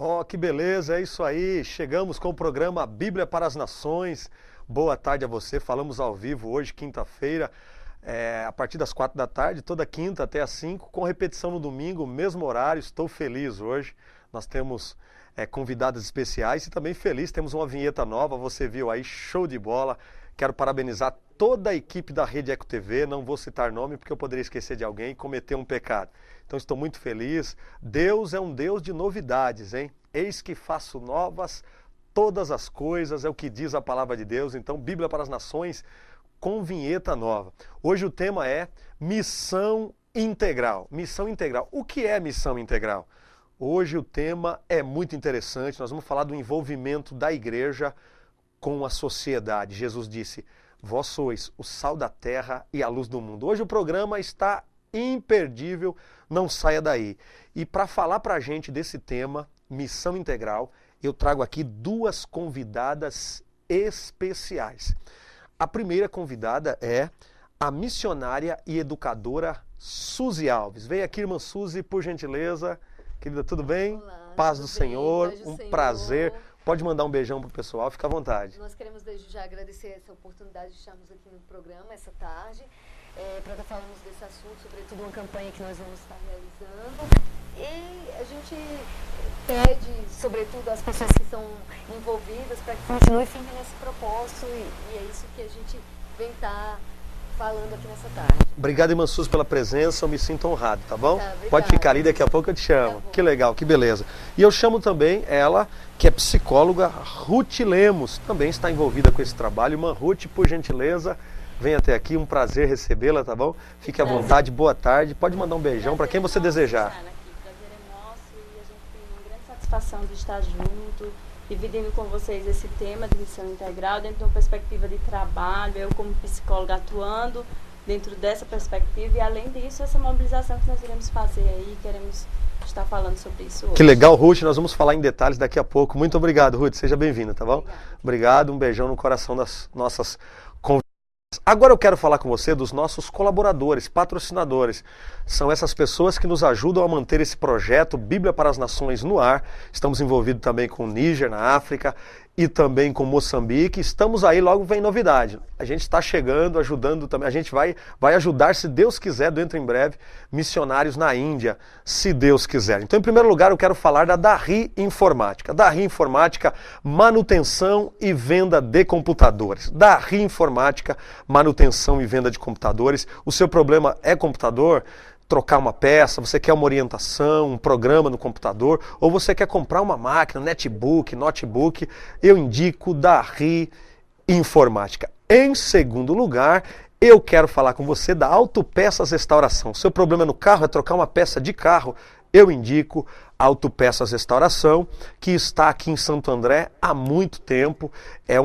Oh, que beleza, é isso aí. Chegamos com o programa Bíblia para as Nações. Boa tarde a você. Falamos ao vivo hoje, quinta-feira, a partir das 4 da tarde, toda quinta até as 5, com repetição no domingo, mesmo horário. Estou feliz hoje. Nós temos convidados especiais e também feliz. Temos uma vinheta nova, você viu aí, show de bola. Quero parabenizar toda a equipe da Rede Eco TV. Não vou citar nome porque eu poderia esquecer de alguém e cometer um pecado. Então estou muito feliz. Deus é um Deus de novidades, hein? Eis que faço novas todas as coisas, é o que diz a palavra de Deus. Então, Bíblia para as Nações com vinheta nova. Hoje o tema é missão integral. Missão integral. O que é missão integral? Hoje o tema é muito interessante. Nós vamos falar do envolvimento da igreja com a sociedade. Jesus disse: vós sois o sal da terra e a luz do mundo. Hoje o programa está imperdível, não saia daí. E para falar para a gente desse tema, missão integral, eu trago aqui duas convidadas especiais. A primeira convidada é a missionária e educadora Suzy Alves. Vem aqui, irmã Suzy, por gentileza. Querida, tudo bem? Olá, paz do Senhor, paz do Senhor. Prazer. Pode mandar um beijão pro pessoal, fica à vontade. Nós queremos desde já agradecer essa oportunidade de estarmos aqui no programa essa tarde, para estar falando desse assunto, sobretudo uma campanha que nós vamos estar realizando. E a gente pede, sobretudo, às pessoas que estão envolvidas para que continuem firme nesse propósito e é isso que a gente vem estar falando aqui nessa tarde. Obrigado, irmã Suzy, pela presença, eu me sinto honrado, tá bom? Tá, pode ficar ali, daqui a pouco eu te chamo. Tá bom. Que legal, que beleza. E eu chamo também ela, que é psicóloga, Ruth Lemos, também está envolvida com esse trabalho. Irmã Ruth, por gentileza, vem até aqui, um prazer recebê-la, tá bom? Fique à vontade, boa tarde, pode mandar um beijão para quem você desejar. Prazer é nosso e a gente tem uma grande satisfação de estar junto, dividindo com vocês esse tema de missão integral dentro de uma perspectiva de trabalho, eu como psicóloga atuando dentro dessa perspectiva e além disso essa mobilização que nós iremos fazer aí, queremos estar falando sobre isso hoje. Que legal, Ruth, nós vamos falar em detalhes daqui a pouco. Muito obrigado, Ruth, seja bem-vinda, tá bom? Obrigado, um beijão no coração das nossas convidadas. Agora eu quero falar com você dos nossos colaboradores, patrocinadores. São essas pessoas que nos ajudam a manter esse projeto Bíblia para as Nações no ar. Estamos envolvidos também com o Níger, na África, e também com Moçambique. Estamos aí, logo vem novidade. A gente está chegando, ajudando também. A gente vai ajudar, se Deus quiser, dentro em breve, missionários na Índia, se Deus quiser. Então, em primeiro lugar, eu quero falar da Darri Informática. Darri Informática, manutenção e venda de computadores. Darri Informática, manutenção e venda de computadores. O seu problema é computador? Trocar uma peça, você quer uma orientação, um programa no computador, ou você quer comprar uma máquina, netbook, notebook, eu indico Darri Informática. Em segundo lugar, eu quero falar com você da Autopeças Restauração. Seu problema no carro é trocar uma peça de carro, eu indico Autopeças Restauração, que está aqui em Santo André há muito tempo. É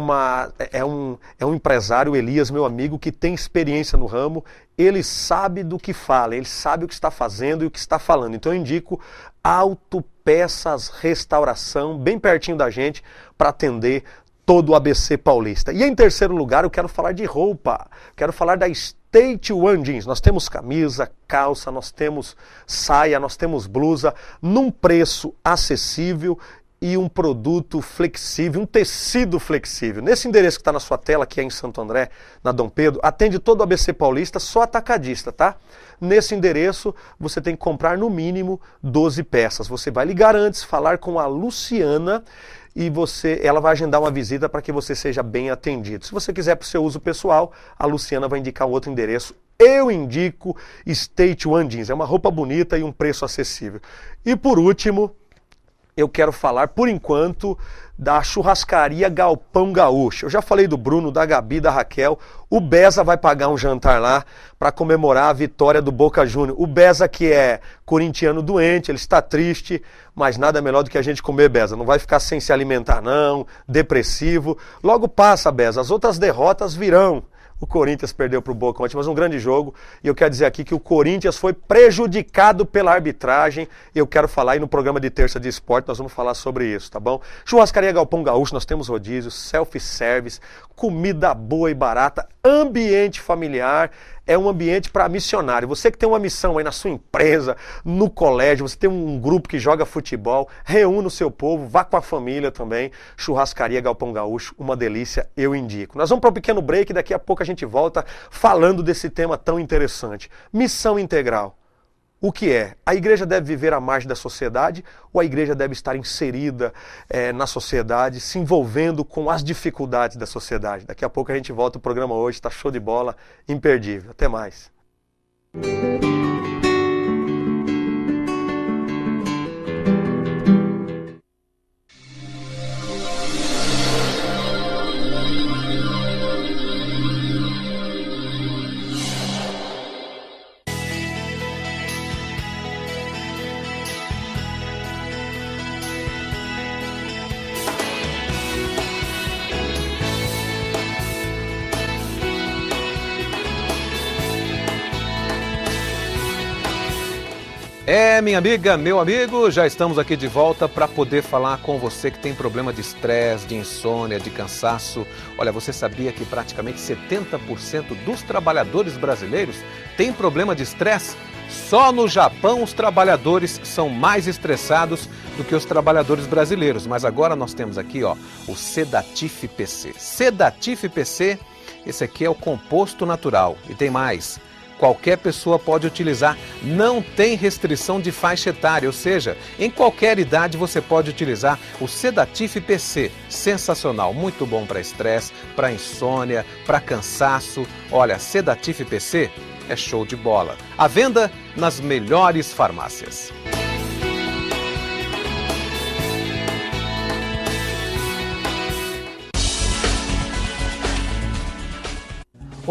um empresário, Elias, meu amigo, que tem experiência no ramo. Ele sabe do que fala, ele sabe o que está fazendo e o que está falando. Então eu indico Autopeças Restauração, bem pertinho da gente, para atender todo o ABC paulista. E em terceiro lugar, eu quero falar de roupa. Quero falar da State One Jeans. Nós temos camisa, calça, nós temos saia, nós temos blusa, num preço acessível e um produto flexível, um tecido flexível. Nesse endereço que está na sua tela, que é em Santo André, na Dom Pedro, atende todo o ABC paulista, só atacadista, tá? Nesse endereço, você tem que comprar no mínimo 12 peças. Você vai ligar antes, falar com a Luciana e ela vai agendar uma visita para que você seja bem atendido. Se você quiser para o seu uso pessoal, a Luciana vai indicar um outro endereço. Eu indico State One Jeans. É uma roupa bonita e um preço acessível. E por último, eu quero falar, por enquanto, da churrascaria Galpão Gaúcho. Eu já falei do Bruno, da Gabi, da Raquel. O Beza vai pagar um jantar lá para comemorar a vitória do Boca Juniors. O Beza, que é corintiano doente, ele está triste, mas nada melhor do que a gente comer, Beza. Não vai ficar sem se alimentar, não, depressivo. Logo passa, Beza, as outras derrotas virão. O Corinthians perdeu para o Boca ontem, mas um grande jogo. E eu quero dizer aqui que o Corinthians foi prejudicado pela arbitragem. Eu quero falar aí no programa de terça de esporte, nós vamos falar sobre isso, tá bom? Churrascaria Galpão Gaúcho, nós temos rodízio, self-service, comida boa e barata, ambiente familiar. é um ambiente para missionário. Você que tem uma missão aí na sua empresa, no colégio, você tem um grupo que joga futebol, reúna o seu povo, vá com a família também. Churrascaria Galpão Gaúcho, uma delícia, eu indico. Nós vamos para um pequeno break e daqui a pouco a gente volta falando desse tema tão interessante. Missão integral. O que é? A igreja deve viver à margem da sociedade ou a igreja deve estar inserida na sociedade, se envolvendo com as dificuldades da sociedade? Daqui a pouco a gente volta, o programa hoje está show de bola, imperdível. Até mais. Minha amiga, meu amigo, já estamos aqui de volta para poder falar com você que tem problema de estresse, de insônia, de cansaço. Olha, você sabia que praticamente 70% dos trabalhadores brasileiros têm problema de estresse? Só no Japão os trabalhadores são mais estressados do que os trabalhadores brasileiros. Mas agora nós temos aqui, ó, o Sedatif PC. Sedatif PC, esse aqui é o composto natural. E tem mais. Qualquer pessoa pode utilizar, não tem restrição de faixa etária, ou seja, em qualquer idade você pode utilizar o Sedatif PC. Sensacional, muito bom para estresse, para insônia, para cansaço. Olha, Sedatif PC é show de bola. À venda nas melhores farmácias.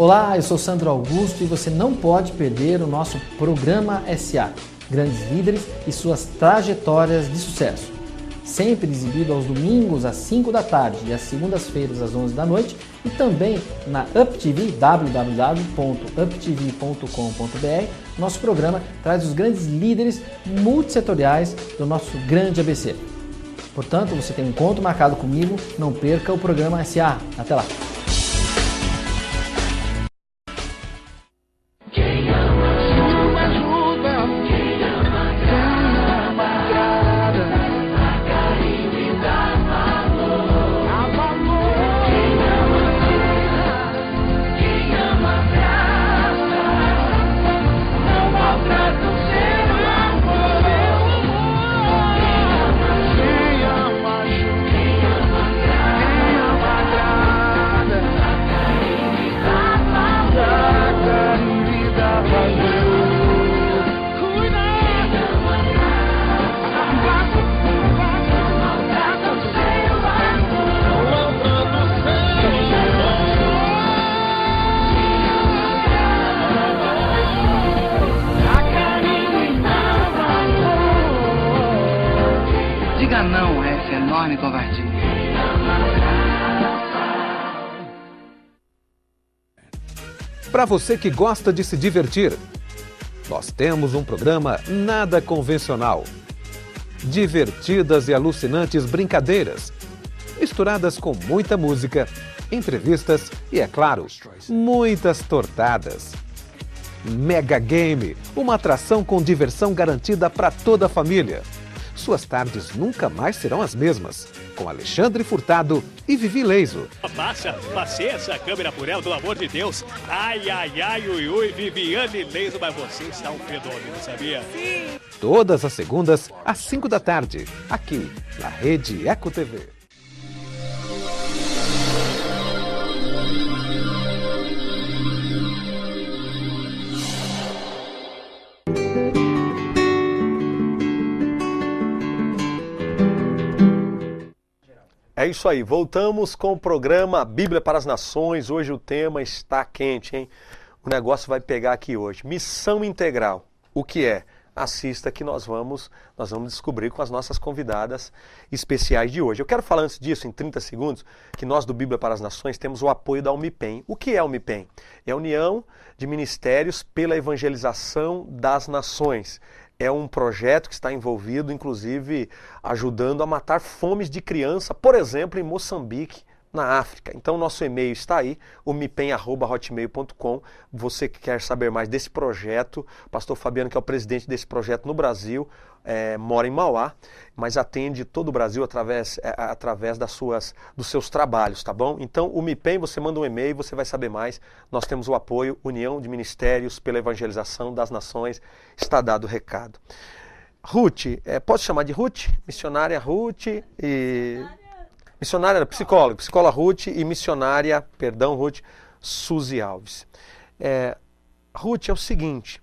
Olá, eu sou Sandro Augusto e você não pode perder o nosso Programa SA, Grandes Líderes e suas trajetórias de sucesso. Sempre exibido aos domingos às 5 da tarde e às segundas-feiras às 11 da noite e também na UpTV, www.uptv.com.br. Nosso programa traz os grandes líderes multissetoriais do nosso grande ABC. Portanto, você tem um encontro marcado comigo, não perca o Programa SA. Até lá! Diga não a essa enorme covardia. Para você que gosta de se divertir, nós temos um programa nada convencional. Divertidas e alucinantes brincadeiras, misturadas com muita música, entrevistas e, é claro, muitas tortadas. Mega Game, uma atração com diversão garantida para toda a família. Suas tardes nunca mais serão as mesmas. Com Alexandre Furtado e Vivi Leiso. Passei essa câmera por ela, pelo amor de Deus. Ai, ai, ai, ui, ui, Viviane Leiso, mas você está um fenômeno, sabia? Sim. Todas as segundas, às 5 da tarde, aqui na Rede Eco TV. É isso aí, voltamos com o programa Bíblia para as Nações. Hoje o tema está quente, hein? O negócio vai pegar aqui hoje. Missão integral. O que é? Assista que nós vamos descobrir com as nossas convidadas especiais de hoje. Eu quero falar antes disso, em 30 segundos, que nós do Bíblia para as Nações temos o apoio da UMIPEM. O que é a UMIPEM? É a União de Ministérios pela Evangelização das Nações. É um projeto que está envolvido, inclusive, ajudando a matar fomes de criança, por exemplo, em Moçambique, na África. Então, nosso e-mail está aí, o mipem@hotmail.com. Você que quer saber mais desse projeto, o pastor Fabiano, que é o presidente desse projeto no Brasil, mora em Mauá, mas atende todo o Brasil através dos seus trabalhos, tá bom? Então, o Mipem, você manda um e-mail, você vai saber mais. Nós temos o apoio, União de Ministérios pela Evangelização das Nações. Está dado o recado. Ruth, posso chamar de Ruth? Missionária Ruth e... Missionária, psicóloga Ruth e missionária, Ruth, Suzy Alves. Ruth, é o seguinte,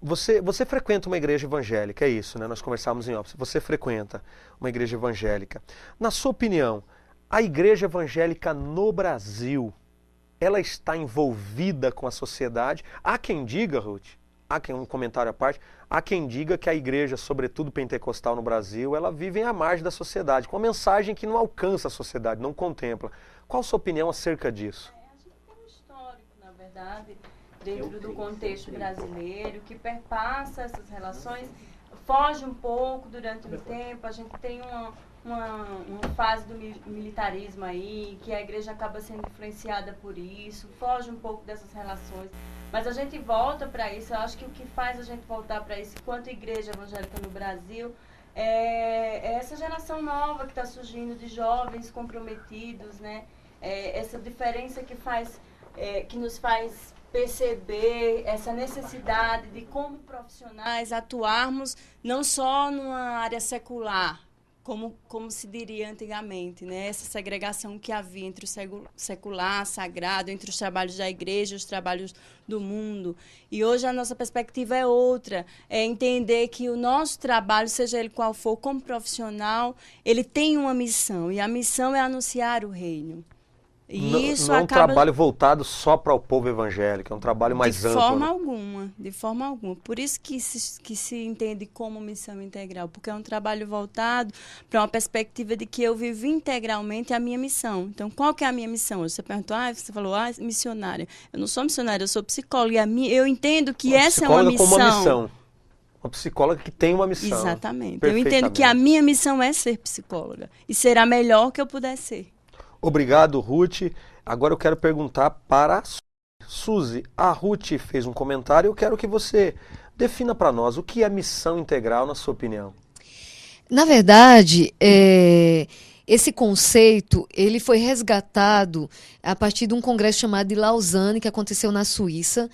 você frequenta uma igreja evangélica, é isso, né? Nós conversávamos em off. Você frequenta uma igreja evangélica. Na sua opinião, a igreja evangélica no Brasil, ela está envolvida com a sociedade? Há quem diga, Ruth, um comentário à parte, há quem diga que a igreja, sobretudo pentecostal no Brasil, ela vive à margem da sociedade, com uma mensagem que não alcança a sociedade, não contempla. Qual a sua opinião acerca disso? A gente tem um histórico, na verdade, dentro do contexto brasileiro, que perpassa essas relações, foge um pouco durante um tempo, a gente tem uma fase do militarismo aí, que a igreja acaba sendo influenciada por isso, foge um pouco dessas relações. Mas a gente volta para isso, eu acho que o que faz a gente voltar para isso, enquanto igreja evangélica no Brasil, é essa geração nova que está surgindo de jovens comprometidos, né? Essa diferença que nos faz perceber essa necessidade de, como profissionais, atuarmos não só numa área secular, como se diria antigamente, né? Essa segregação que havia entre o secular, sagrado, entre os trabalhos da igreja e os trabalhos do mundo. E hoje a nossa perspectiva é outra, é entender que o nosso trabalho, seja ele qual for, como profissional, ele tem uma missão, e a missão é anunciar o reino. E isso não é um acaba... trabalho voltado só para o povo evangélico, é um trabalho mais amplo. De forma alguma. Por isso que se entende como missão integral, porque é um trabalho voltado para uma perspectiva de que eu vivo integralmente a minha missão. Então, qual que é a minha missão? Você perguntou, você falou, missionária. Eu não sou missionária, eu sou psicóloga. E eu entendo que essa é uma missão. Com uma missão. Uma psicóloga que tem uma missão. Exatamente. Eu entendo que a minha missão é ser psicóloga. E ser a melhor que eu puder ser. Obrigado, Ruth. Agora eu quero perguntar para a Suzy. A Ruth fez um comentário, eu quero que você defina para nós o que é missão integral, na sua opinião. Na verdade, esse conceito ele foi resgatado a partir de um congresso chamado de Lausanne, que aconteceu na Suíça.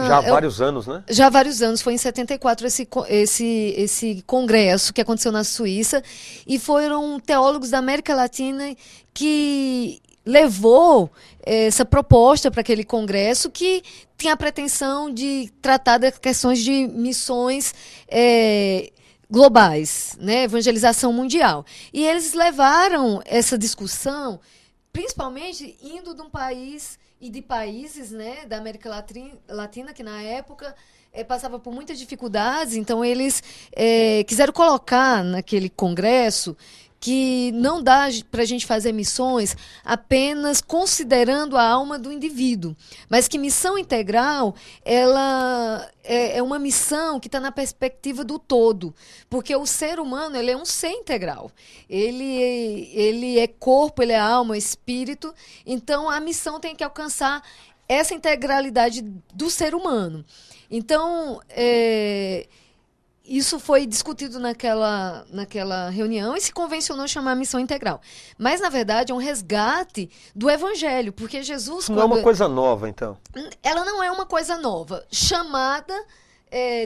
Já há vários anos, né? Já há vários anos, foi em 74 esse congresso que aconteceu na Suíça, e foram teólogos da América Latina que levou essa proposta para aquele congresso, que tinha a pretensão de tratar das questões de missões globais, né? Evangelização mundial. E eles levaram essa discussão, principalmente indo de um país e de países, né, da América Latina, que na época passava por muitas dificuldades. Então eles quiseram colocar naquele congresso que não dá para a gente fazer missões apenas considerando a alma do indivíduo, mas que missão integral ela é uma missão que está na perspectiva do todo, porque o ser humano ele é um ser integral, ele é corpo, ele é alma, espírito, então a missão tem que alcançar essa integralidade do ser humano. Então, isso foi discutido naquela reunião e se convencionou chamar missão integral. Mas, na verdade, é um resgate do Evangelho, porque Jesus... Não é uma coisa nova, então? Ela não é uma coisa nova. Chamada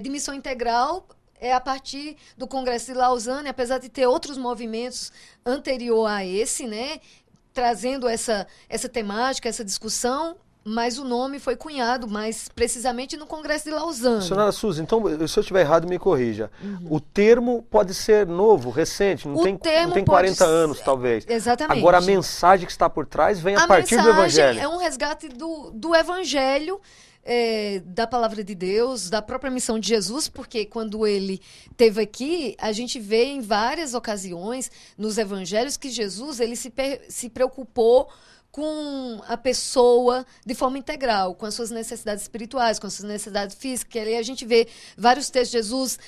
de missão integral a partir do Congresso de Lausanne, apesar de ter outros movimentos anterior a esse, né, trazendo essa temática, essa discussão, mas o nome foi cunhado mais precisamente no Congresso de Lausanne. Senhora Suzy, então, se eu estiver errado, me corrija. Uhum. O termo pode ser novo, recente, não tem 40 anos, talvez. Exatamente. Agora, a mensagem que está por trás vem a partir do Evangelho. É um resgate do Evangelho, da Palavra de Deus, da própria missão de Jesus, porque quando ele esteve aqui, a gente vê em várias ocasiões nos Evangelhos que Jesus ele se preocupou com a pessoa de forma integral, com as suas necessidades espirituais, com as suas necessidades físicas. E aí a gente vê vários textos, Jesus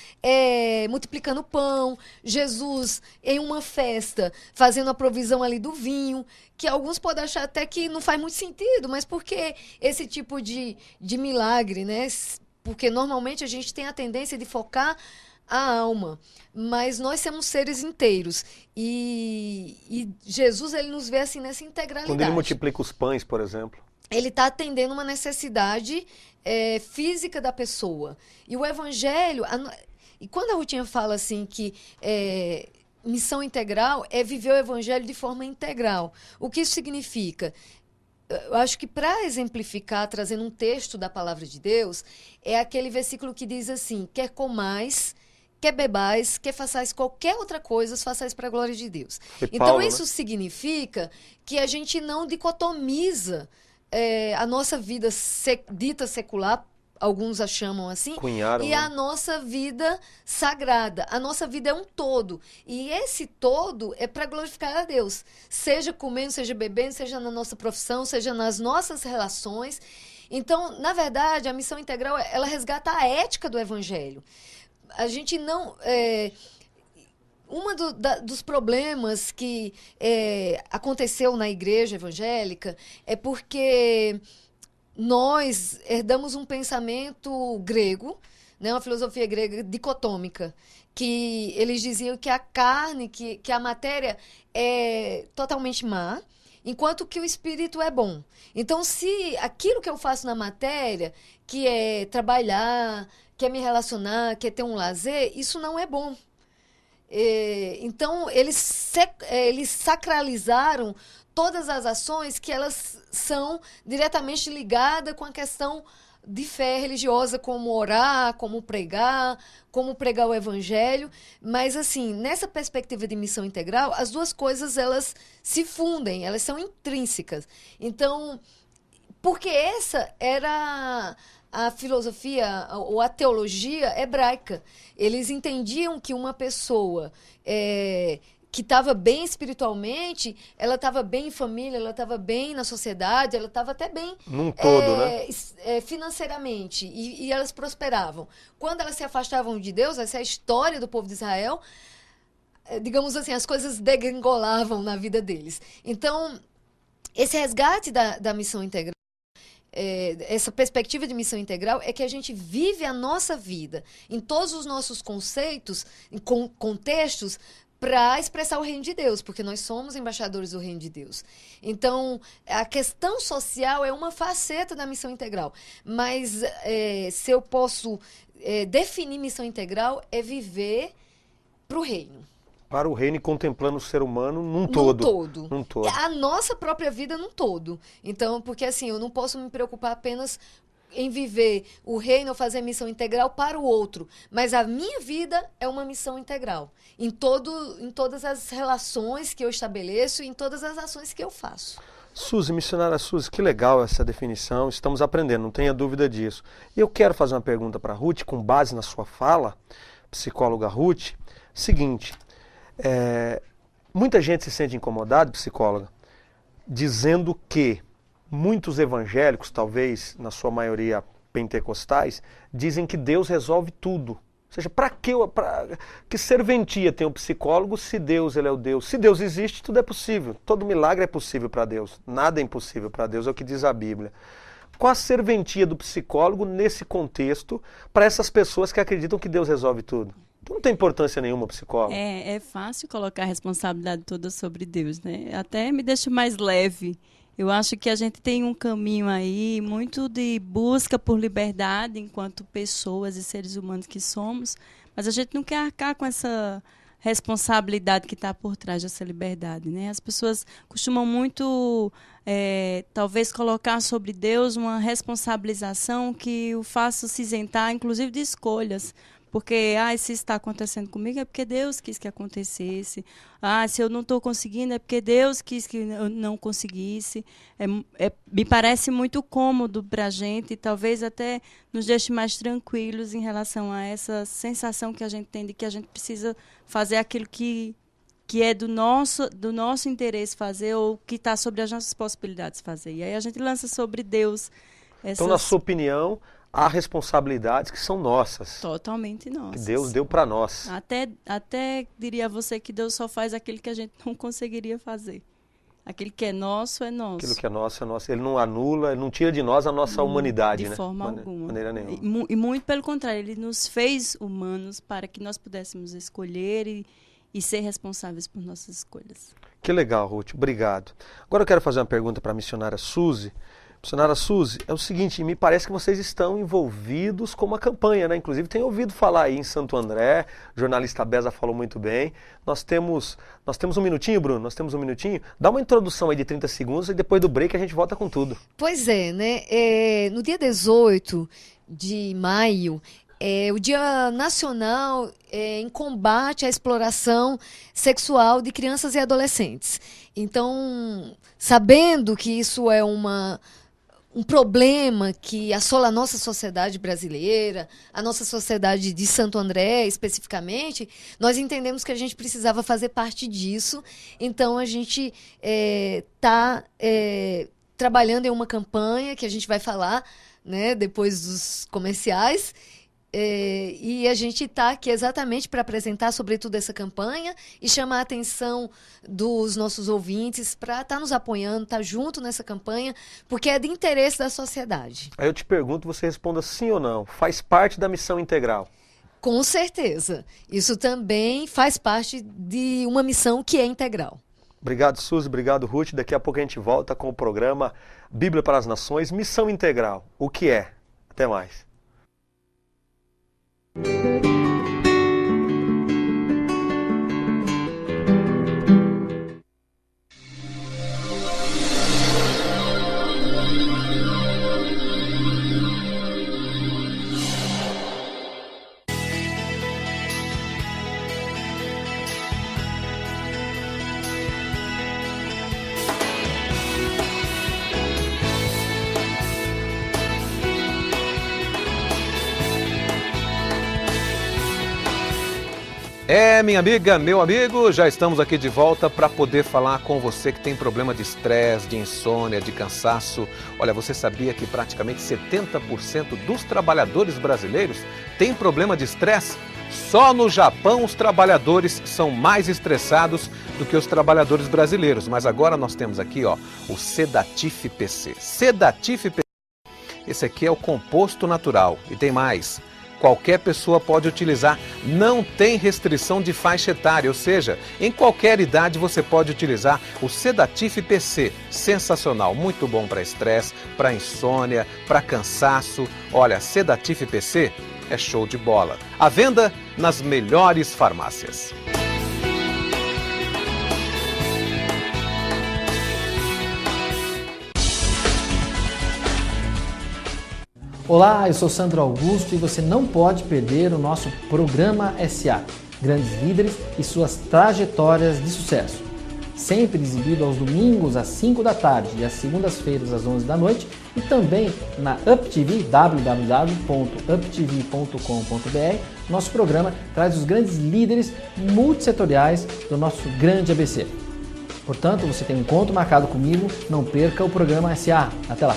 multiplicando o pão, Jesus em uma festa, fazendo a provisão ali do vinho, que alguns podem achar até que não faz muito sentido, mas por que esse tipo de milagre, né? Porque normalmente a gente tem a tendência de focar a alma, mas nós somos seres inteiros e Jesus, ele nos vê assim nessa integralidade. Quando ele multiplica os pães, por exemplo, ele está atendendo uma necessidade física da pessoa. E o evangelho, e quando a Rutinha fala assim que missão integral é viver o evangelho de forma integral, o que isso significa? Eu acho que para exemplificar, trazendo um texto da palavra de Deus, é aquele versículo que diz assim: quer comais, quer bebais, quer façais qualquer outra coisa, façais para a glória de Deus. Então, Paulo, isso né? significa que a gente não dicotomiza a nossa vida dita secular, alguns a chamam assim, Cunharam, e né? a nossa vida sagrada. A nossa vida é um todo. E esse todo é para glorificar a Deus. Seja comendo, seja bebendo, seja na nossa profissão, seja nas nossas relações. Então, na verdade, a missão integral, ela resgata a ética do evangelho. A gente não... dos problemas que aconteceu na igreja evangélica é porque nós herdamos um pensamento grego, né, uma filosofia grega dicotômica, que eles diziam que a carne, que a matéria é totalmente má, enquanto que o espírito é bom. Então, se aquilo que eu faço na matéria, que é trabalhar, que é me relacionar, que é ter um lazer, isso não é bom. Então, eles sacralizaram todas as ações que elas são diretamente ligadas com a questão de fé religiosa, como orar, como pregar o evangelho. Mas, assim, nessa perspectiva de missão integral, as duas coisas, elas se fundem, elas são intrínsecas. Então, porque essa era a filosofia ou a teologia hebraica. Eles entendiam que uma pessoa que estava bem espiritualmente, ela estava bem em família, ela estava bem na sociedade, ela estava até bem num todo, né? financeiramente, e elas prosperavam. Quando elas se afastavam de Deus, essa é a história do povo de Israel, digamos assim, as coisas degringolavam na vida deles. Então, esse resgate da missão integral, essa perspectiva de missão integral é que a gente vive a nossa vida em todos os nossos conceitos, em contextos, para expressar o reino de Deus, porque nós somos embaixadores do reino de Deus. Então, a questão social é uma faceta da missão integral, mas se eu posso definir missão integral, é viver para o reino. Para o reino e contemplando o ser humano num todo. Num todo. A nossa própria vida num todo. Então, porque assim, eu não posso me preocupar apenas em viver o reino ou fazer missão integral para o outro. Mas a minha vida é uma missão integral. Em todas as relações que eu estabeleço e em todas as ações que eu faço. Suzy, missionária Suzy, que legal essa definição. Estamos aprendendo, não tenha dúvida disso. E eu quero fazer uma pergunta para a Ruth, com base na sua fala, psicóloga Ruth. Seguinte... muita gente se sente incomodada, psicóloga, dizendo que muitos evangélicos, talvez na sua maioria pentecostais, dizem que Deus resolve tudo. Ou seja, para que serventia tem um psicólogo se Deus ele é o Deus? Se Deus existe, tudo é possível. Todo milagre é possível para Deus. Nada é impossível para Deus, é o que diz a Bíblia. Qual a serventia do psicólogo nesse contexto para essas pessoas que acreditam que Deus resolve tudo? Não tem importância nenhuma o psicólogo. É fácil colocar a responsabilidade toda sobre Deus, né? Até me deixa mais leve. Eu acho que a gente tem um caminho aí muito de busca por liberdade enquanto pessoas e seres humanos que somos, mas a gente não quer arcar com essa responsabilidade que está por trás dessa liberdade, né? As pessoas costumam muito, talvez, colocar sobre Deus uma responsabilização que o faça se isentar, inclusive, de escolhas. Porque, se isso está acontecendo comigo, é porque Deus quis que acontecesse. Se eu não estou conseguindo, é porque Deus quis que eu não conseguisse. Me parece muito cômodo para a gente e talvez até nos deixe mais tranquilos em relação a essa sensação que a gente tem de que a gente precisa fazer aquilo que que é do nosso interesse fazer ou que está sobre as nossas possibilidades de fazer. E aí a gente lança sobre Deus essas... Então, na sua opinião, há responsabilidades que são nossas. Totalmente nossas. Que Deus deu para nós. Até diria a você que Deus só faz aquilo que a gente não conseguiria fazer. Aquilo que é nosso, é nosso. Aquilo que é nosso, é nosso. Ele não anula, ele não tira de nós a nossa humanidade, de né? forma alguma. Maneira nenhuma. E muito pelo contrário, ele nos fez humanos para que nós pudéssemos escolher e ser responsáveis por nossas escolhas. Que legal, Ruth. Obrigado. Agora eu quero fazer uma pergunta para a missionária Suzy. Missionária Suzy, é o seguinte, me parece que vocês estão envolvidos com uma campanha, né? Inclusive, tenho ouvido falar aí em Santo André, o jornalista Beza falou muito bem. Nós temos um minutinho, Bruno? Nós temos um minutinho? Dá uma introdução aí de 30 segundos e depois do break a gente volta com tudo. Pois é, né? No dia 18 de maio, o Dia Nacional em combate à exploração sexual de crianças e adolescentes. Então, sabendo que isso é um problema que assola a nossa sociedade brasileira, a nossa sociedade de Santo André especificamente, nós entendemos que a gente precisava fazer parte disso. Então, a gente está trabalhando em uma campanha que a gente vai falar, né, depois dos comerciais. E a gente está aqui exatamente para apresentar, sobretudo, essa campanha e chamar a atenção dos nossos ouvintes para estar nos apoiando, estar junto nessa campanha, porque é de interesse da sociedade. Aí eu te pergunto, você responda sim ou não. Faz parte da missão integral? Com certeza. Isso também faz parte de uma missão que é integral. Obrigado, Suzy. Obrigado, Ruth. Daqui a pouco a gente volta com o programa Bíblia para as Nações, Missão Integral. O que é? Até mais. Minha amiga, meu amigo, já estamos aqui de volta para poder falar com você que tem problema de estresse, de insônia, de cansaço. Olha, você sabia que praticamente 70% dos trabalhadores brasileiros têm problema de estresse? Só no Japão os trabalhadores são mais estressados do que os trabalhadores brasileiros. Mas agora nós temos aqui, ó, o Sedatif PC. Sedatif PC, esse aqui é o composto natural e tem mais. Qualquer pessoa pode utilizar, não tem restrição de faixa etária, ou seja, em qualquer idade você pode utilizar o Sedatif PC. Sensacional, muito bom para estresse, para insônia, para cansaço. Olha, Sedatif PC é show de bola. À venda nas melhores farmácias. Olá, eu sou Sandro Augusto e você não pode perder o nosso programa SA, Grandes Líderes e suas trajetórias de sucesso. Sempre exibido aos domingos às 5 da tarde e às segundas-feiras às 11 da noite e também na UpTV, www.uptv.com.br. Nosso programa traz os grandes líderes multissetoriais do nosso grande ABC. Portanto, você tem um encontro marcado comigo, não perca o programa SA. Até lá!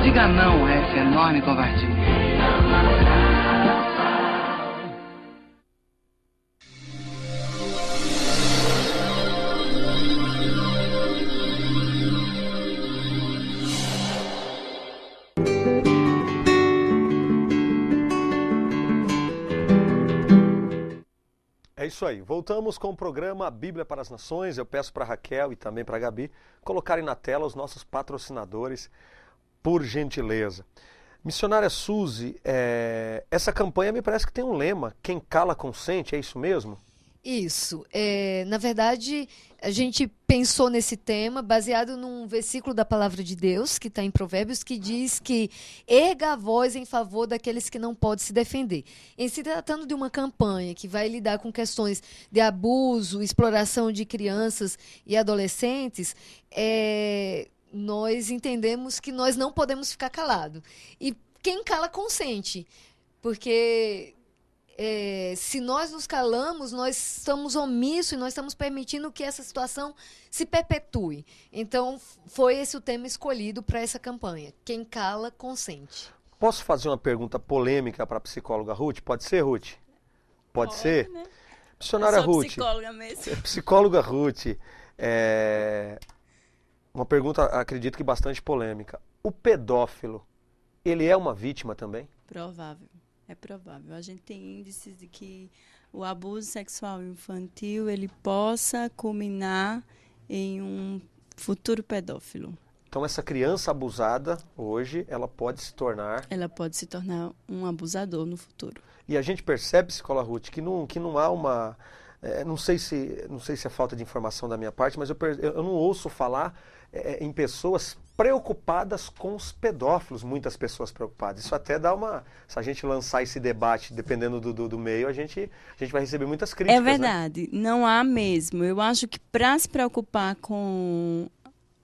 Diga não a essa enorme covardia. Isso aí, voltamos com o programa A Bíblia para as Nações. Eu peço para a Raquel e também para a Gabi colocarem na tela os nossos patrocinadores, por gentileza. Missionária Suzy, essa campanha me parece que tem um lema, quem cala consente, é isso mesmo? Isso. Na verdade, a gente pensou nesse tema baseado num versículo da Palavra de Deus, que está em Provérbios, que diz que erga a voz em favor daqueles que não podem se defender. Em se tratando de uma campanha que vai lidar com questões de abuso, exploração de crianças e adolescentes, nós entendemos que nós não podemos ficar calados. E quem cala consente, porque se nós nos calamos, nós estamos omissos e nós estamos permitindo que essa situação se perpetue. Então, foi esse o tema escolhido para essa campanha. Quem cala, consente. Posso fazer uma pergunta polêmica para a psicóloga Ruth? Pode ser, Ruth? Pode ser? Né? Missionária Ruth. Psicóloga mesmo. Psicóloga Ruth, uma pergunta, acredito que bastante polêmica. O pedófilo, ele é uma vítima também? Provável. É provável. A gente tem índices de que o abuso sexual infantil ele possa culminar em um futuro pedófilo. Então essa criança abusada hoje, ela pode se tornar um abusador no futuro. E a gente percebe, psicóloga Ruth, que não há uma... não sei se é falta de informação da minha parte, mas eu não ouço falar em pessoas preocupadas com os pedófilos, muitas pessoas preocupadas. Isso até dá uma... Se a gente lançar esse debate, dependendo do meio, a gente vai receber muitas críticas. É verdade, né? Não há mesmo. Eu acho que para se preocupar com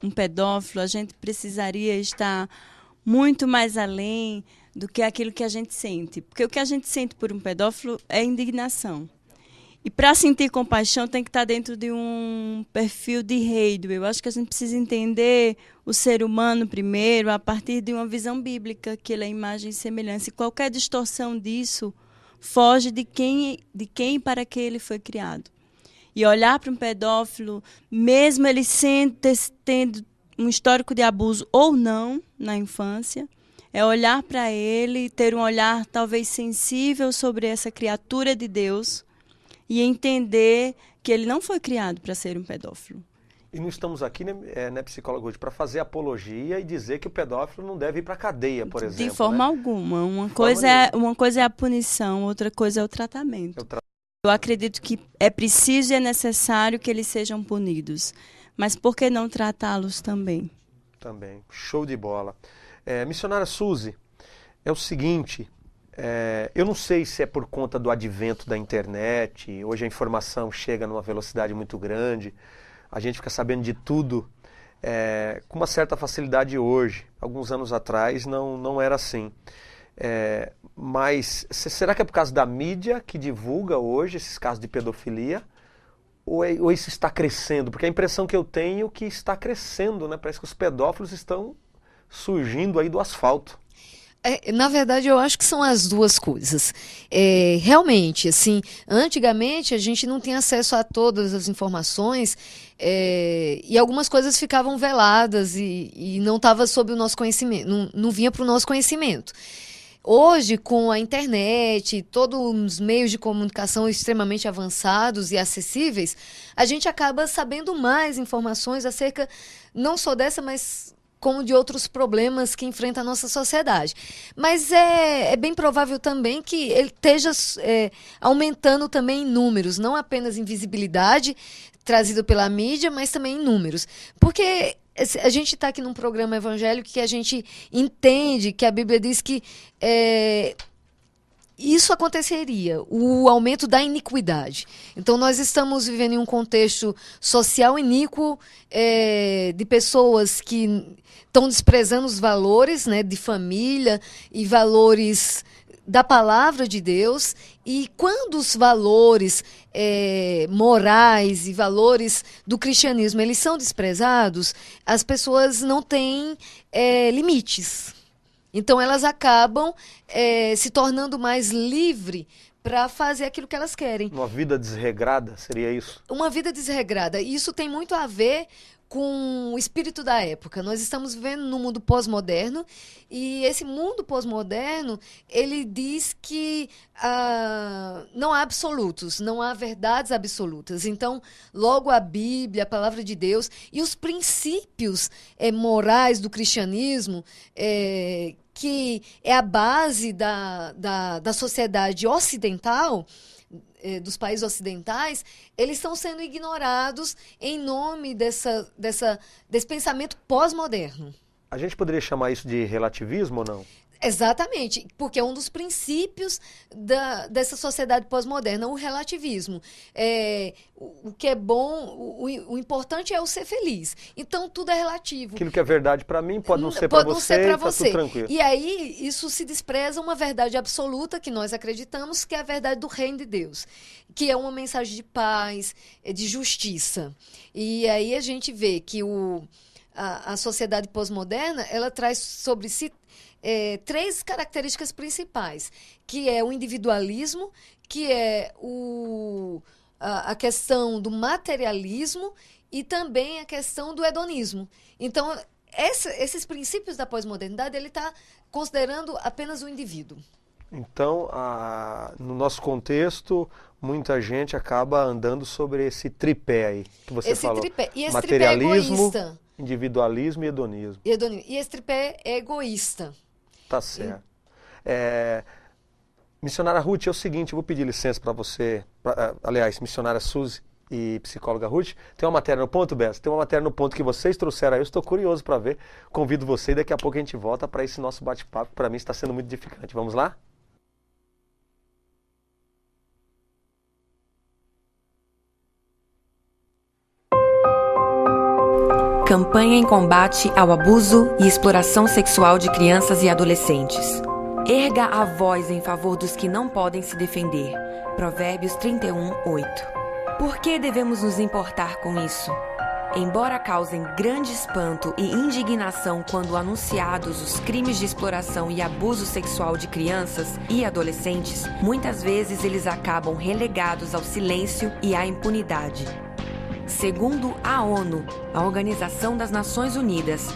um pedófilo, a gente precisaria estar muito mais além do que aquilo que a gente sente. Porque o que a gente sente por um pedófilo é indignação. E para sentir compaixão tem que estar dentro de um perfil de reino. Eu acho que a gente precisa entender o ser humano primeiro a partir de uma visão bíblica, que ele é imagem e semelhança. E qualquer distorção disso foge de quem e para que ele foi criado. E olhar para um pedófilo, mesmo ele tendo um histórico de abuso ou não na infância, é olhar para ele e ter um olhar talvez sensível sobre essa criatura de Deus, e entender que ele não foi criado para ser um pedófilo. E não estamos aqui, né, psicóloga Ruth, para fazer apologia e dizer que o pedófilo não deve ir para a cadeia, por exemplo. De forma alguma. Uma coisa é a punição, outra coisa é o tratamento. Eu acredito que é preciso e é necessário que eles sejam punidos. Mas por que não tratá-los também? Também. Show de bola. Missionária Suzy, é o seguinte... eu não sei se é por conta do advento da internet, hoje a informação chega numa velocidade muito grande, a gente fica sabendo de tudo com uma certa facilidade hoje. Alguns anos atrás não era assim. Mas será que é por causa da mídia que divulga hoje esses casos de pedofilia? Ou isso está crescendo? Porque a impressão que eu tenho é que está crescendo, né? Parece que os pedófilos estão surgindo aí do asfalto. Na verdade, eu acho que são as duas coisas. Realmente, assim, antigamente a gente não tinha acesso a todas as informações e algumas coisas ficavam veladas e não estava sob o nosso conhecimento, não vinha para o nosso conhecimento. Hoje, com a internet, todos os meios de comunicação extremamente avançados e acessíveis, a gente acaba sabendo mais informações acerca não só dessa, mas como de outros problemas que enfrenta a nossa sociedade. Mas é bem provável também que ele esteja aumentando também em números, não apenas em visibilidade trazida pela mídia, mas também em números. Porque a gente está aqui num programa evangélico que a gente entende que a Bíblia diz que isso aconteceria, o aumento da iniquidade. Então, nós estamos vivendo em um contexto social iníquo, de pessoas que estão desprezando os valores, né, de família e valores da palavra de Deus. E quando os valores morais e valores do cristianismo eles são desprezados, as pessoas não têm limites. Então, elas acabam se tornando mais livres para fazer aquilo que elas querem. Uma vida desregrada, seria isso? Uma vida desregrada. E isso tem muito a ver com o espírito da época. Nós estamos vivendo num mundo pós-moderno, e esse mundo pós-moderno, ele diz que não há absolutos, não há verdades absolutas. Então, logo a Bíblia, a palavra de Deus e os princípios morais do cristianismo, que é a base da sociedade ocidental, dos países ocidentais, eles estão sendo ignorados em nome desse pensamento pós-moderno. A gente poderia chamar isso de relativismo ou não? Exatamente, porque é um dos princípios dessa sociedade pós-moderna, o relativismo. O que é bom, o importante é o ser feliz. Então, tudo é relativo. Aquilo que é verdade para mim pode não ser para você, tá tudo tranquilo. E aí, isso se despreza uma verdade absoluta que nós acreditamos, que é a verdade do reino de Deus, que é uma mensagem de paz, de justiça. E aí a gente vê que a sociedade pós-moderna, ela traz sobre si três características principais, que é o individualismo, que é a questão do materialismo e também a questão do hedonismo. Então, esses princípios da pós-modernidade, ele está considerando apenas o indivíduo. Então, no nosso contexto, muita gente acaba andando sobre esse tripé aí que você falou. E esse materialismo, tripé é egoísta. Individualismo e hedonismo. E esse tripé é egoísta. Tá certo. Missionária Ruth, é o seguinte, eu vou pedir licença para você, aliás, missionária Suzy e psicóloga Ruth, tem uma matéria no ponto, Bessa? Tem uma matéria no ponto que vocês trouxeram aí, eu estou curioso para ver, convido você e daqui a pouco a gente volta para esse nosso bate-papo, que para mim está sendo muito edificante. Vamos lá? Campanha em combate ao abuso e exploração sexual de crianças e adolescentes. Erga a voz em favor dos que não podem se defender. Provérbios 31:8. Por que devemos nos importar com isso? Embora causem grande espanto e indignação quando anunciados os crimes de exploração e abuso sexual de crianças e adolescentes, muitas vezes eles acabam relegados ao silêncio e à impunidade. Segundo a ONU, a Organização das Nações Unidas,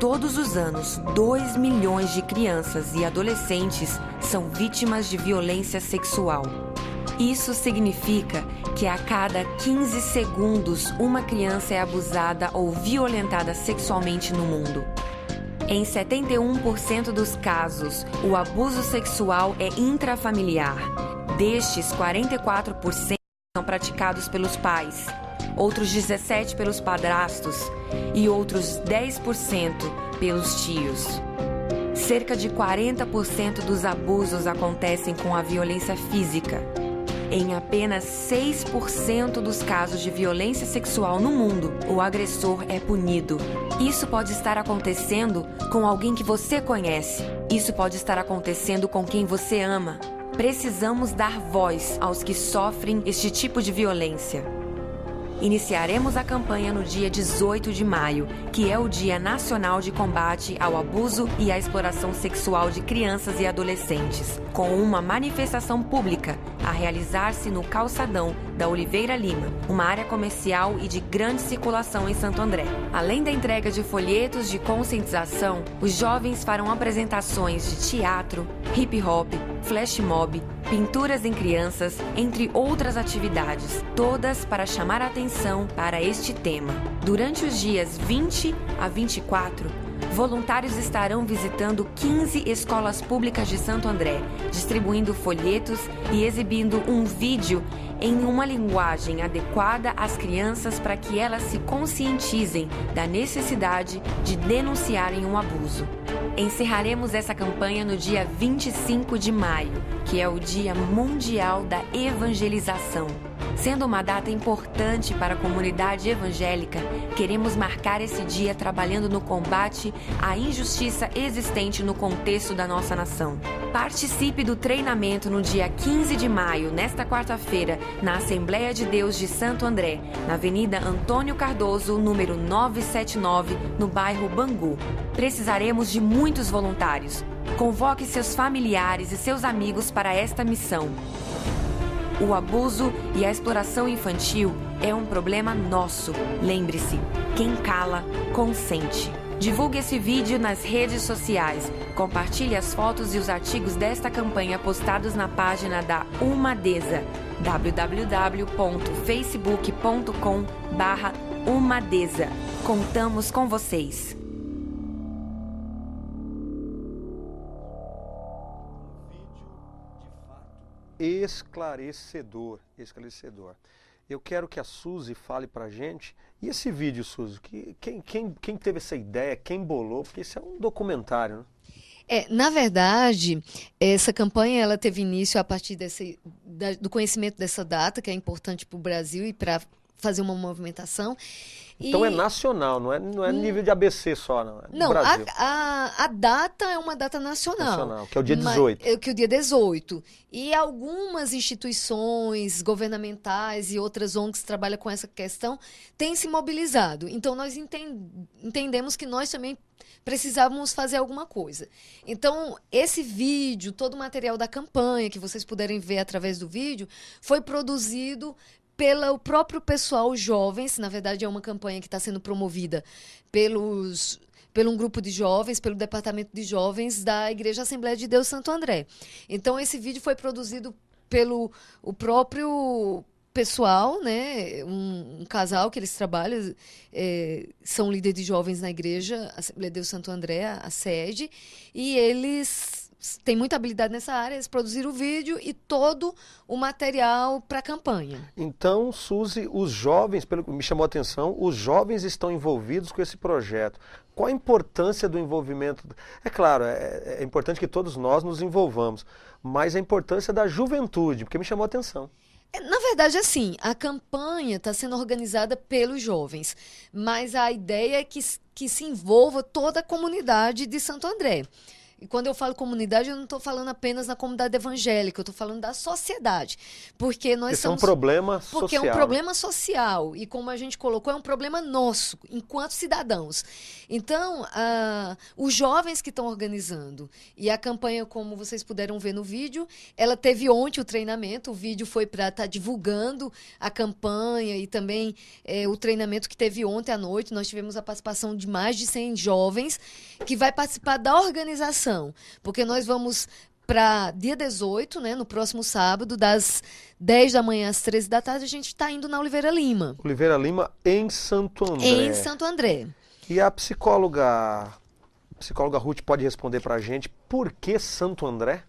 todos os anos, 2 milhões de crianças e adolescentes são vítimas de violência sexual. Isso significa que a cada 15 segundos uma criança é abusada ou violentada sexualmente no mundo. Em 71% dos casos, o abuso sexual é intrafamiliar. Destes, 44% são praticados pelos pais, outros 17% pelos padrastos e outros 10% pelos tios. Cerca de 40% dos abusos acontecem com a violência física. Em apenas 6% dos casos de violência sexual no mundo, o agressor é punido. Isso pode estar acontecendo com alguém que você conhece. Isso pode estar acontecendo com quem você ama. Precisamos dar voz aos que sofrem este tipo de violência. Iniciaremos a campanha no dia 18 de maio, que é o Dia Nacional de Combate ao Abuso e à Exploração Sexual de Crianças e Adolescentes, com uma manifestação pública a realizar-se no Calçadão da Oliveira Lima, uma área comercial e de grande circulação em Santo André. Além da entrega de folhetos de conscientização, os jovens farão apresentações de teatro, hip-hop, flash mob, pinturas em crianças, entre outras atividades, todas para chamar a atenção para este tema. Durante os dias 20 a 24, voluntários estarão visitando 15 escolas públicas de Santo André, distribuindo folhetos e exibindo um vídeo em uma linguagem adequada às crianças para que elas se conscientizem da necessidade de denunciarem um abuso. Encerraremos essa campanha no dia 25 de maio, que é o Dia Mundial da Evangelização. Sendo uma data importante para a comunidade evangélica, queremos marcar esse dia trabalhando no combate à injustiça existente no contexto da nossa nação. Participe do treinamento no dia 15 de maio, nesta quarta-feira, na Assembleia de Deus de Santo André, na Avenida Antônio Cardoso, número 979, no bairro Bangu. Precisaremos de muitos voluntários. Convoque seus familiares e seus amigos para esta missão. O abuso e a exploração infantil é um problema nosso. Lembre-se, quem cala, consente. Divulgue esse vídeo nas redes sociais. Compartilhe as fotos e os artigos desta campanha postados na página da Umadesa, www.facebook.com/Umadesa. Contamos com vocês. Esclarecedor. Eu quero que a Suzy fale pra gente. E esse vídeo, Suzy? Quem teve essa ideia? Quem bolou? Porque isso é um documentário, né? Na verdade, essa campanha ela teve início a partir do conhecimento dessa data, que é importante para o Brasil e para fazer uma movimentação. Então é nacional, não é nível de ABC só, não. É Não, Brasil. a data é uma data nacional. Que é o dia 18. Que é o dia 18. E algumas instituições governamentais e outras ONGs que trabalham com essa questão têm se mobilizado. Então, nós entendemos que nós também precisávamos fazer alguma coisa. Então, esse vídeo, todo o material da campanha, que vocês puderem ver através do vídeo, foi produzido pelo próprio pessoal jovens. Na verdade, é uma campanha que está sendo promovida pelo um grupo de jovens, pelo Departamento de Jovens da Igreja Assembleia de Deus Santo André. Então, esse vídeo foi produzido pelo o próprio pessoal, né? Um casal que eles trabalham, são líderes de jovens na Igreja Assembleia de Deus Santo André, a sede, e eles têm muita habilidade nessa área. Eles produziram o vídeo e todo o material para a campanha. Então, Suzy, os jovens, pelo que me chamou a atenção, os jovens estão envolvidos com esse projeto. Qual a importância do envolvimento? É claro, é importante que todos nós nos envolvamos, mas a importância da juventude, porque me chamou a atenção. Na verdade, assim, a campanha está sendo organizada pelos jovens, mas a ideia é que se envolva toda a comunidade de Santo André. E quando eu falo comunidade, eu não estou falando apenas na comunidade evangélica, eu estou falando da sociedade. Porque nós somos... é um problema social. Porque é um problema social. E como a gente colocou, é um problema nosso, enquanto cidadãos. Então, os jovens que estão organizando, e a campanha, como vocês puderam ver no vídeo, ela teve ontem o treinamento, o vídeo foi para estar divulgando a campanha e também o treinamento que teve ontem à noite. Nós tivemos a participação de mais de 100 jovens que vai participar da organização. Porque nós vamos para dia 18, né, no próximo sábado, das 10 da manhã às 13 da tarde, a gente está indo na Oliveira Lima. Oliveira Lima, em Santo André. Em Santo André. E a psicóloga Ruth pode responder para a gente por que Santo André,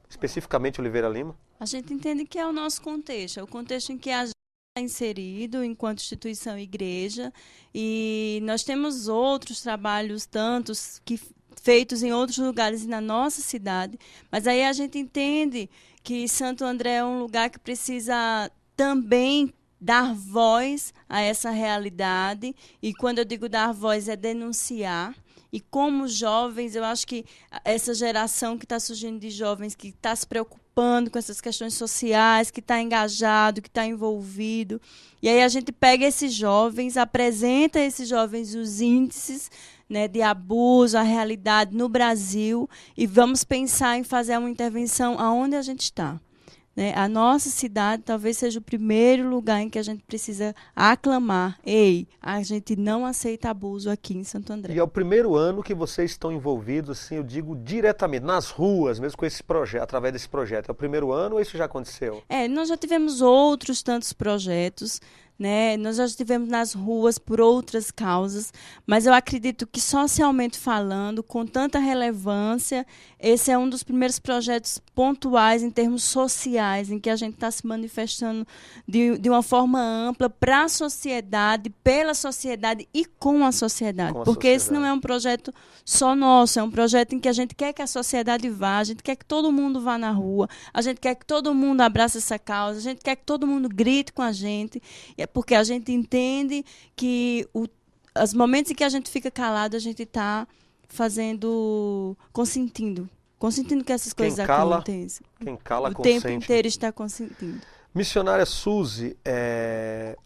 especificamente Oliveira Lima? A gente entende que é o nosso contexto, é o contexto em que a gente está inserido enquanto instituição e igreja, e nós temos outros trabalhos, tantos que feitos em outros lugares e na nossa cidade, mas aí a gente entende que Santo André é um lugar que precisa também dar voz a essa realidade, e quando eu digo dar voz é denunciar. E como jovens, eu acho que essa geração que está surgindo de jovens, que está se preocupando com essas questões sociais, que está engajado, que está envolvido, e aí a gente pega esses jovens, apresenta a esses jovens os índices, né, de abuso, a realidade no Brasil, e vamos pensar em fazer uma intervenção aonde a gente está. Né? A nossa cidade talvez seja o primeiro lugar em que a gente precisa aclamar: ei, a gente não aceita abuso aqui em Santo André. E é o primeiro ano que vocês estão envolvidos, assim, eu digo diretamente, nas ruas, mesmo com esse projeto, através desse projeto. É o primeiro ano ou isso já aconteceu? Nós já tivemos outros tantos projetos, né? Nós já estivemos nas ruas por outras causas, mas eu acredito que, socialmente falando, com tanta relevância, esse é um dos primeiros projetos pontuais em termos sociais, em que a gente está se manifestando de uma forma ampla para a sociedade, pela sociedade e com a sociedade. Porque esse não é um projeto só nosso, é um projeto em que a gente quer que a sociedade vá, a gente quer que todo mundo vá na rua, a gente quer que todo mundo abrace essa causa, a gente quer que todo mundo grite com a gente, porque a gente entende que os momentos em que a gente fica calado, a gente está consentindo que essas coisas aconteçam. Quem cala, consente. O tempo inteiro está consentindo. Missionária Suzy,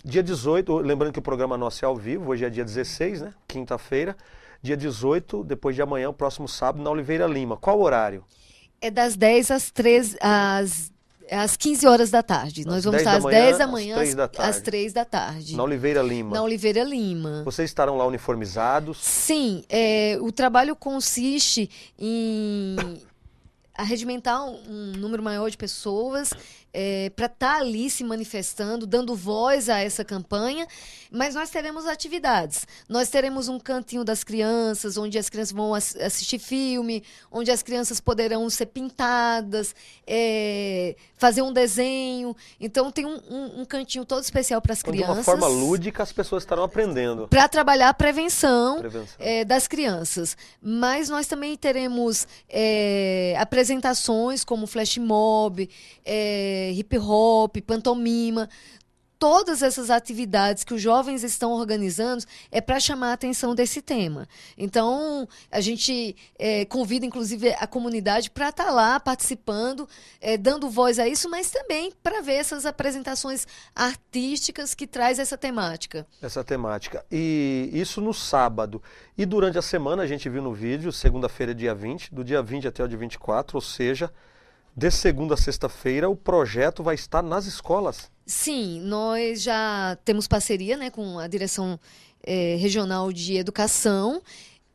dia 18, lembrando que o programa nosso é ao vivo, hoje é dia 16, né? Quinta-feira. Dia 18, depois de amanhã, o próximo sábado, na Oliveira Lima. Qual o horário? É das 10 às Às 15 horas da tarde. Nós vamos estar às 10 da manhã, às 3 da tarde. Na Oliveira Lima. Na Oliveira Lima. Vocês estarão lá uniformizados? Sim, o trabalho consiste em arregimentar um número maior de pessoas para estar ali se manifestando, dando voz a essa campanha, mas nós teremos atividades. Nós teremos um cantinho das crianças, onde as crianças vão assistir filme, onde as crianças poderão ser pintadas, fazer um desenho. Então, tem um cantinho todo especial para as crianças. De uma forma lúdica, as pessoas estarão aprendendo. Para trabalhar a prevenção. Das crianças. Mas nós também teremos apresentações como flash mob, hip hop, pantomima. Todas essas atividades que os jovens estão organizando é para chamar a atenção desse tema. Então, a gente convida, inclusive, a comunidade para estar lá participando, dando voz a isso, mas também para ver essas apresentações artísticas que traz essa temática. Essa temática. E isso no sábado. E durante a semana, a gente viu no vídeo, segunda-feira, dia 20, do dia 20 até o dia 24, ou seja, de segunda a sexta-feira, o projeto vai estar nas escolas. Sim, nós já temos parceria, né, com a Direção Regional de Educação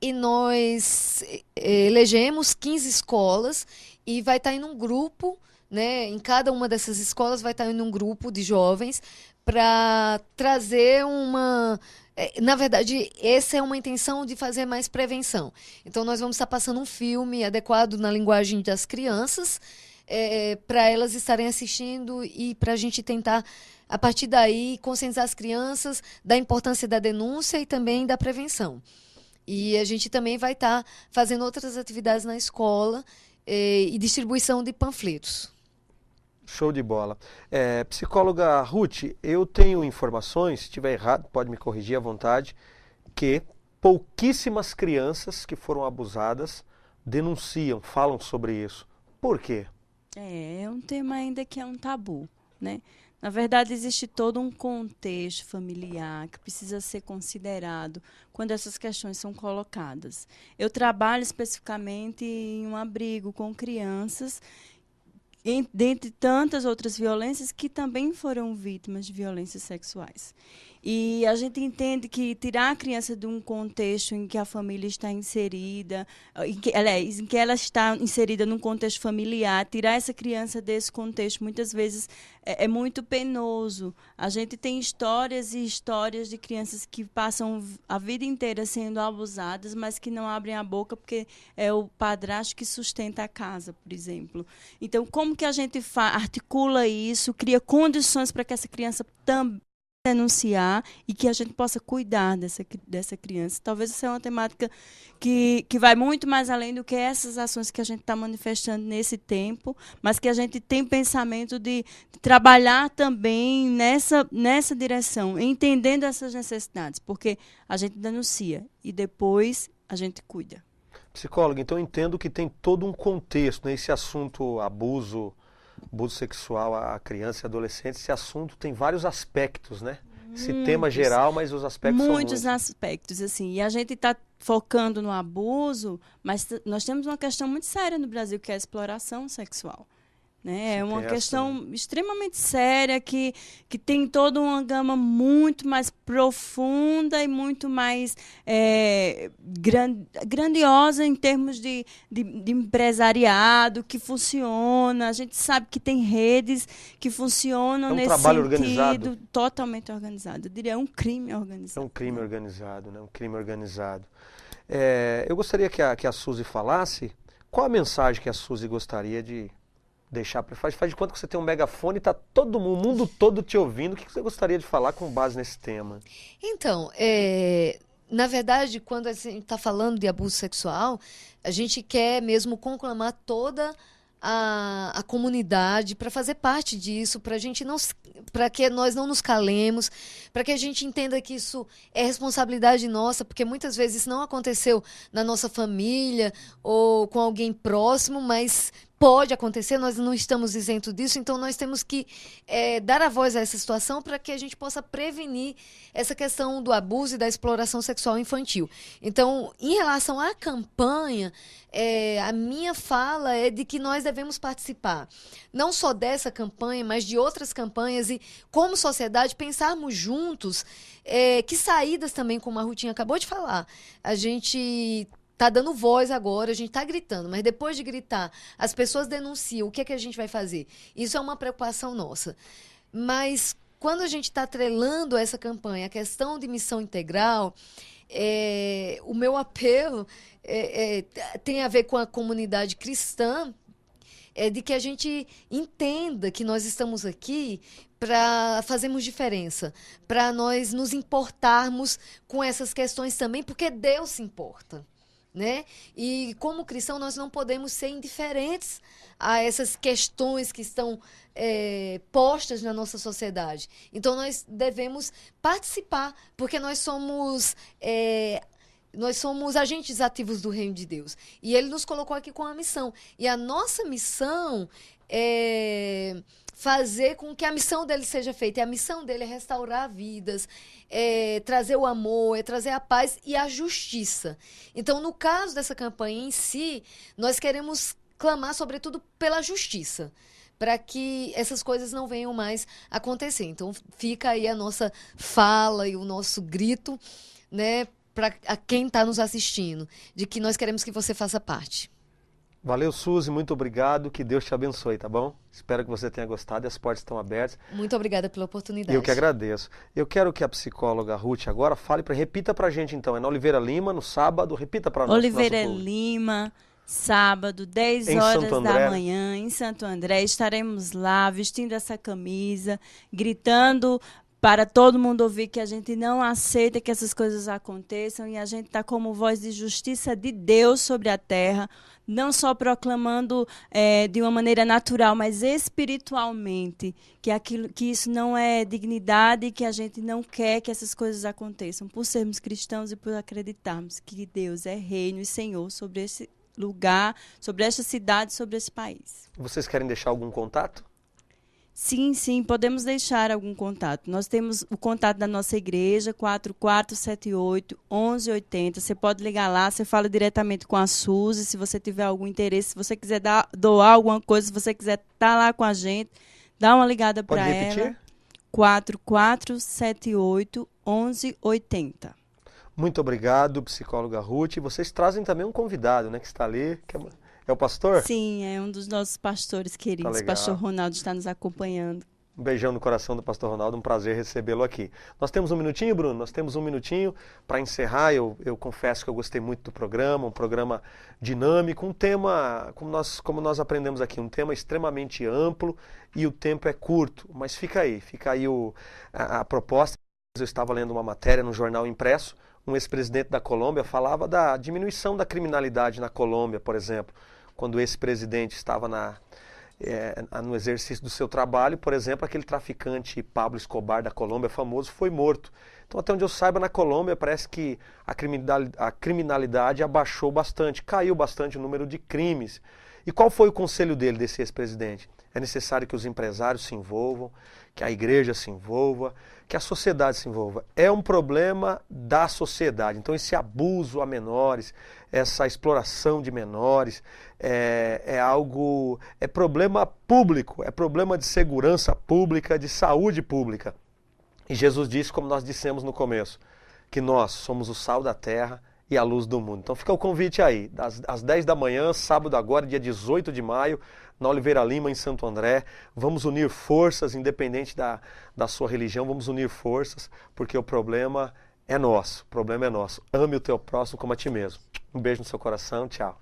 e nós elegemos 15 escolas e vai estar indo um grupo, né, em cada uma dessas escolas vai estar indo um grupo de jovens para trazer uma... Na verdade, essa é uma intenção de fazer mais prevenção. Então, nós vamos estar passando um filme adequado na linguagem das crianças, para elas estarem assistindo e para a gente tentar, a partir daí, conscientizar as crianças da importância da denúncia e também da prevenção. E a gente também vai estar fazendo outras atividades na escola e distribuição de panfletos. Show de bola. Psicóloga Ruth, eu tenho informações, se estiver errado, pode me corrigir à vontade, que pouquíssimas crianças que foram abusadas denunciam, falam sobre isso. Por quê? É um tema ainda que é um tabu, né? Na verdade, existe todo um contexto familiar que precisa ser considerado quando essas questões são colocadas. Eu trabalho especificamente em um abrigo com crianças, dentre tantas outras violências que também foram vítimas de violências sexuais. E a gente entende que tirar a criança de um contexto em que a família está inserida, em que ela está inserida num contexto familiar, tirar essa criança desse contexto muitas vezes é muito penoso. A gente tem histórias e histórias de crianças que passam a vida inteira sendo abusadas, mas que não abrem a boca porque é o padrasto que sustenta a casa, por exemplo. Então, como que a gente articula isso, cria condições para que essa criança também denunciar e que a gente possa cuidar dessa criança. Talvez essa é uma temática que vai muito mais além do que essas ações que a gente está manifestando nesse tempo, mas que a gente tem pensamento de trabalhar também nessa direção, entendendo essas necessidades, porque a gente denuncia e depois a gente cuida. Psicóloga, então eu entendo que tem todo um contexto, né? Esse assunto abuso sexual a criança e adolescente, esse assunto tem vários aspectos, né? Esse tema geral, mas os aspectos são muitos. Muitos aspectos, assim. E a gente está focando no abuso, mas nós temos uma questão muito séria no Brasil, que é a exploração sexual. Né? É uma questão extremamente séria que tem toda uma gama muito mais profunda e muito mais grandiosa em termos de empresariado que funciona. A gente sabe que tem redes que funcionam nesse trabalho sentido. Organizado. Totalmente organizado. Eu diria, é um crime organizado. É um crime organizado, né? Um crime organizado. Eu gostaria que a Suzy falasse qual a mensagem que a Suzy gostaria de deixar. Faz de conta que você tem um megafone e está todo mundo, o mundo todo te ouvindo. O que você gostaria de falar com base nesse tema? Então, na verdade, quando a gente está falando de abuso sexual, a gente quer mesmo conclamar toda a comunidade para fazer parte disso, para que nós não nos calemos, para que a gente entenda que isso é responsabilidade nossa, porque muitas vezes isso não aconteceu na nossa família ou com alguém próximo, mas pode acontecer, nós não estamos isentos disso, então nós temos que dar a voz a essa situação para que a gente possa prevenir essa questão do abuso e da exploração sexual infantil. Então, em relação à campanha, a minha fala é de que nós devemos participar, não só dessa campanha, mas de outras campanhas e, como sociedade, pensarmos juntos que saídas também, como a Rutinha acabou de falar, a gente está dando voz agora, a gente está gritando, mas depois de gritar, as pessoas denunciam, o que é que a gente vai fazer? Isso é uma preocupação nossa. Mas quando a gente está atrelando essa campanha, a questão de missão integral, o meu apelo tem a ver com a comunidade cristã, de que a gente entenda que nós estamos aqui para fazermos diferença, para nós nos importarmos com essas questões também, porque Deus se importa. Né? E como cristão nós não podemos ser indiferentes a essas questões que estão postas na nossa sociedade. Então nós devemos participar, porque nós somos agentes ativos do reino de Deus. E Ele nos colocou aqui com a missão. E a nossa missão é fazer com que a missão dele seja feita. E a missão dele é restaurar vidas, trazer o amor, trazer a paz e a justiça. Então, no caso dessa campanha em si, nós queremos clamar, sobretudo, pela justiça, para que essas coisas não venham mais acontecer. Então, fica aí a nossa fala e o nosso grito, né, para quem está nos assistindo, de que nós queremos que você faça parte. Valeu, Suzy, muito obrigado, que Deus te abençoe, tá bom? Espero que você tenha gostado e as portas estão abertas. Muito obrigada pela oportunidade. Eu que agradeço. Eu quero que a psicóloga Ruth agora repita pra gente então, é na Oliveira Lima, no sábado, repita pra nós. Oliveira Lima, sábado, 10 horas da manhã, em Santo André, estaremos lá vestindo essa camisa, gritando para todo mundo ouvir que a gente não aceita que essas coisas aconteçam e a gente está como voz de justiça de Deus sobre a terra, não só proclamando de uma maneira natural, mas espiritualmente, que isso não é dignidade e que a gente não quer que essas coisas aconteçam, por sermos cristãos e por acreditarmos que Deus é reino e Senhor sobre esse lugar, sobre esta cidade, sobre esse país. Vocês querem deixar algum contato? Sim, podemos deixar algum contato. Nós temos o contato da nossa igreja, 4478-1180. Você pode ligar lá, você fala diretamente com a Suzy, se você tiver algum interesse, se você quiser doar alguma coisa, se você quiser estar lá com a gente, dá uma ligada para ela. Pode repetir? 4478-1180. Muito obrigado, psicóloga Ruth. Vocês trazem também um convidado, né, que está ali, que é o pastor? Sim, é um dos nossos pastores queridos. O pastor Ronaldo está nos acompanhando. Um beijão no coração do pastor Ronaldo, um prazer recebê-lo aqui. Nós temos um minutinho, Bruno? Nós temos um minutinho para encerrar. Eu confesso que eu gostei muito do programa, um programa dinâmico, um tema, como nós aprendemos aqui, um tema extremamente amplo e o tempo é curto. Mas fica aí a proposta. Eu estava lendo uma matéria no jornal impresso, um ex-presidente da Colômbia falava da diminuição da criminalidade na Colômbia, por exemplo. Quando esse presidente estava no exercício do seu trabalho, por exemplo, aquele traficante Pablo Escobar da Colômbia, famoso, foi morto. Então, até onde eu saiba, na Colômbia parece que a criminalidade abaixou bastante, caiu bastante o número de crimes. E qual foi o conselho desse ex-presidente? É necessário que os empresários se envolvam, que a igreja se envolva, que a sociedade se envolva. É um problema da sociedade. Então, esse abuso a menores, essa exploração de menores, é problema público, é problema de segurança pública, de saúde pública. E Jesus disse, como nós dissemos no começo, que nós somos o sal da terra e a luz do mundo. Então fica o convite aí, às 10 da manhã, sábado agora, dia 18 de maio, na Oliveira Lima, em Santo André. Vamos unir forças, independente da sua religião, vamos unir forças, porque o problema é nosso. Ame o teu próximo como a ti mesmo. Um beijo no seu coração, tchau.